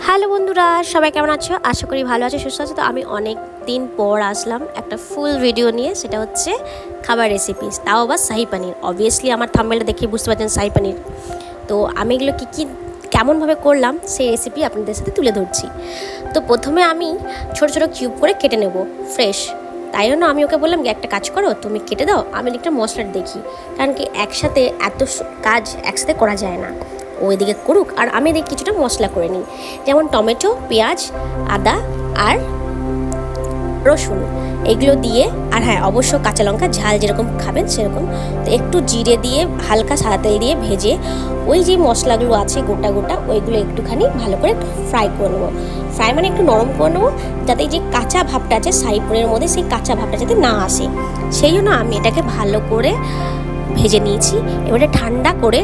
Hello বন্ধুরা, সবাই কেমন আছো? আশা করি ভালো আছো, সুস্থ আছো। তো আমি অনেক দিন পর আসলাম একটা ফুল ভিডিও নিয়ে, সেটা হচ্ছে খাবার রেসিপিস, তাও আবার শাহি পানির। অবভিয়াসলি আমার থাম্বনেলটা দেখে বুঝতে পারছেন শাহি পানির। তো আমি এগুলো কী কেমনভাবে করলাম সেই রেসিপি আপনাদের সাথে তুলে ধরছি। তো প্রথমে আমি ছোটো ছোটো কিউব করে কেটে নেব ফ্রেশ। তাই জন্য আমি ওকে বললাম, একটা কাজ করো, তুমি কেটে দাও, আমি একটা মশলাটা দেখি। কারণ কি একসাথে এত কাজ একসাথে করা যায় না। ও এদিকে করুক আর আমি এদিকে কিছুটা মশলা করে নিই, যেমন টমেটো, পেঁয়াজ, আদা আর রসুন, এগুলো দিয়ে। আর হ্যাঁ, অবশ্য কাঁচা লঙ্কা, ঝাল যেরকম খাবেন সেরকম। তো একটু জিরে দিয়ে হালকা সাদা তেল দিয়ে ভেজে ওই যে মশলাগুলো আছে গোটা গোটা, ওইগুলো একটুখানি ভালো করে ফ্রাই করে নেবো। ফ্রাই মানে একটু নরম করে নেবো, যাতে যে কাঁচা ভাবটা আছে শাহি পনিরের মধ্যে, সেই কাঁচা ভাবটা যাতে না আসে। সেই জন্য আমি এটাকে ভালো করে ভেজে নিয়েছি। এবারে ঠান্ডা করে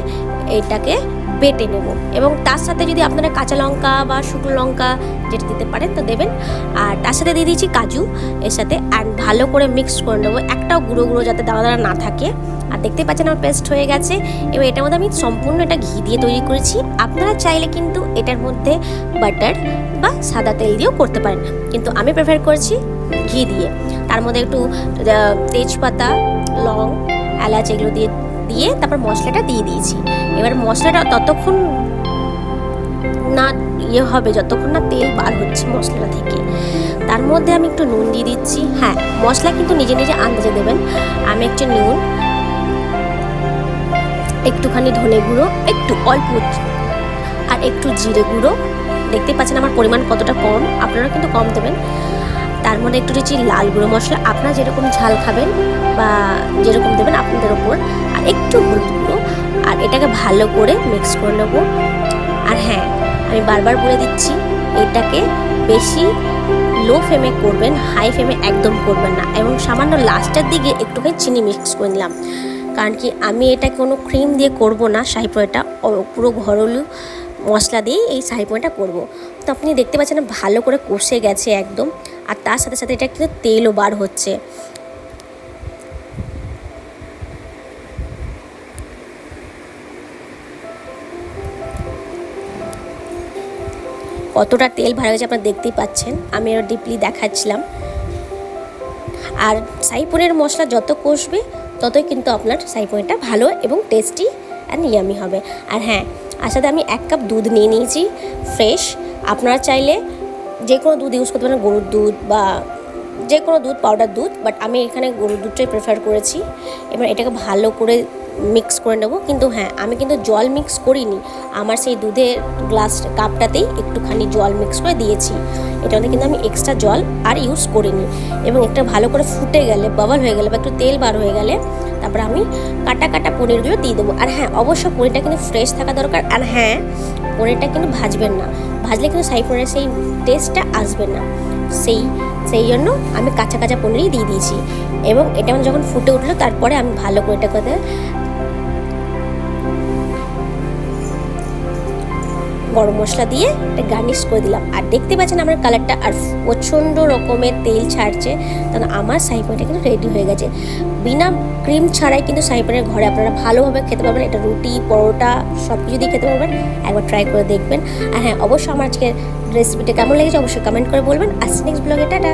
এটাকে বেটে নেব, এবং তার সাথে যদি আপনারা কাঁচা লঙ্কা বা শুকনো লঙ্কা যেটা দিতে পারেন তো দেবেন। আর তার সাথে দিয়ে দিয়েছি কাজু এর সাথে, অ্যান্ড ভালো করে মিক্স করে নেবো, একটাও গুঁড়ো গুঁড়ো যাতে দানা দানা না থাকে। আর দেখতে পাচ্ছেন আমার পেস্ট হয়ে গেছে। এবার এটার মধ্যে আমি সম্পূর্ণ এটা ঘি দিয়ে তৈরি করেছি। আপনারা চাইলে কিন্তু এটার মধ্যে বাটার বা সাদা তেল দিয়েও করতে পারেন, কিন্তু আমি প্রেফার করছি ঘি দিয়ে। তার মধ্যে একটু তেজপাতা, লং, এলাচ এগুলো দিয়ে তারপর মশলাটা দিয়ে দিয়েছি। এবার মশলাটা ততক্ষণ না হবে যতক্ষণ না তেল বার হচ্ছে মশলাটা থেকে। তার মধ্যে আমি একটু নুন দিয়ে দিচ্ছি। হ্যাঁ, মশলা কিন্তু নিজে নিজে আন্দাজে দেবেন। আমি একটু নুন, একটুখানি ধনে গুঁড়ো, একটু অল্প, আর একটু জিরে গুঁড়ো। দেখতে পাচ্ছেন আমার পরিমাণ কতটা কম, আপনারা কিন্তু কম দেবেন। তার মধ্যে একটু দিচ্ছি লাল গুঁড়ো মশলা, আপনারা যেরকম ঝাল খাবেন বা যেরকম দেবেন আপনাদের ওপর। আর একটু হলুদ গুঁড়ো, আর এটাকে ভালো করে মিক্স করে নেব। আর হ্যাঁ, আমি বারবার বলে দিচ্ছি, এটাকে বেশি লো ফ্লেমে করবেন, হাই ফ্লেমে একদম করবেন না। এবং সামান্য লাস্টের দিকে একটুখানি চিনি মিক্স করে নিলাম, কারণ কি আমি এটা কোনো ক্রিম দিয়ে করব না। শাহি পনিরটা পুরো ঘরোয়া মশলা দিয়েই এই শাহি পনিরটা করবো। তো আপনি দেখতে পাচ্ছেন ভালো করে কষে গেছে একদম। আর তার সাথে সাথে এটা কিন্তু তেলও বার হচ্ছে। কতটা তেল বার হয়েছে আপনারা দেখতেই পাচ্ছেন, আমি আরও ডিপলি দেখাচ্ছিলাম। আর শাহি পনিরের মশলা যত কষবে ততই কিন্তু আপনার শাহি পনিরটা ভালো এবং টেস্টি অ্যান্ড ইয়ামি হবে। আর হ্যাঁ, আর সাথে আমি 1 কাপ দুধ নিয়ে নিয়েছি ফ্রেশ। আপনারা চাইলে যে কোনো দুধ ইউজ করতে পারেন, গরুর দুধ বা যে কোনো দুধ, পাউডার দুধ, বাট আমি এখানে গরুর দুধটাই প্রেফার করেছি। এবার এটাকে ভালো করে মিক্স করে নেব। কিন্তু হ্যাঁ, আমি কিন্তু জল মিক্স করিনি, আমার সেই দুধের গ্লাস কাপটাতেই একটুখানি জল মিক্স করে দিয়েছি। এটাতে কিন্তু আমি এক্সট্রা জল আর ইউজ করিনি। এবং একটা ভালো করে ফুটে গেলে, বাবল হয়ে গেলে বা একটু তেল বার হয়ে গেলে, তারপর আমি কাটা কাটা পনিরগুলো দিয়ে দেবো। আর হ্যাঁ, অবশ্য পনিরটা কিন্তু ফ্রেশ থাকা দরকার। আর হ্যাঁ, পনিরটা কিন্তু ভাজবেন না, ভাজলে কিন্তু শাহি পনিরের সেই টেস্টটা আসবে না। সেই জন্য আমি কাঁচা কাঁচা পনিরই দিয়ে দিয়েছি। এবং এটা যখন ফুটে উঠলো, তারপরে আমি ভালো করে এটা করে গরম মশলা দিয়ে এটা গার্নিশ করে দিলাম। আর দেখতে পাচ্ছেন আমার কালারটা আর প্রচণ্ড রকমের তেল ছাড়ছে, কারণ আমার শাহি পনিরটা কিন্তু রেডি হয়ে গেছে। বিনা ক্রিম ছাড়াই কিন্তু শাহি পনির ঘরে আপনারা ভালোভাবে খেতে পারবেন। এটা রুটি, পরোটা সব কিছু দিয়ে খেতে পারবেন। একবার ট্রাই করে দেখবেন। আর হ্যাঁ, অবশ্যই আমার আজকের রেসিপিটা কেমন লেগেছে অবশ্যই কমেন্ট করে বলবেন। আসছি নেক্সট ব্লগে, টাটা।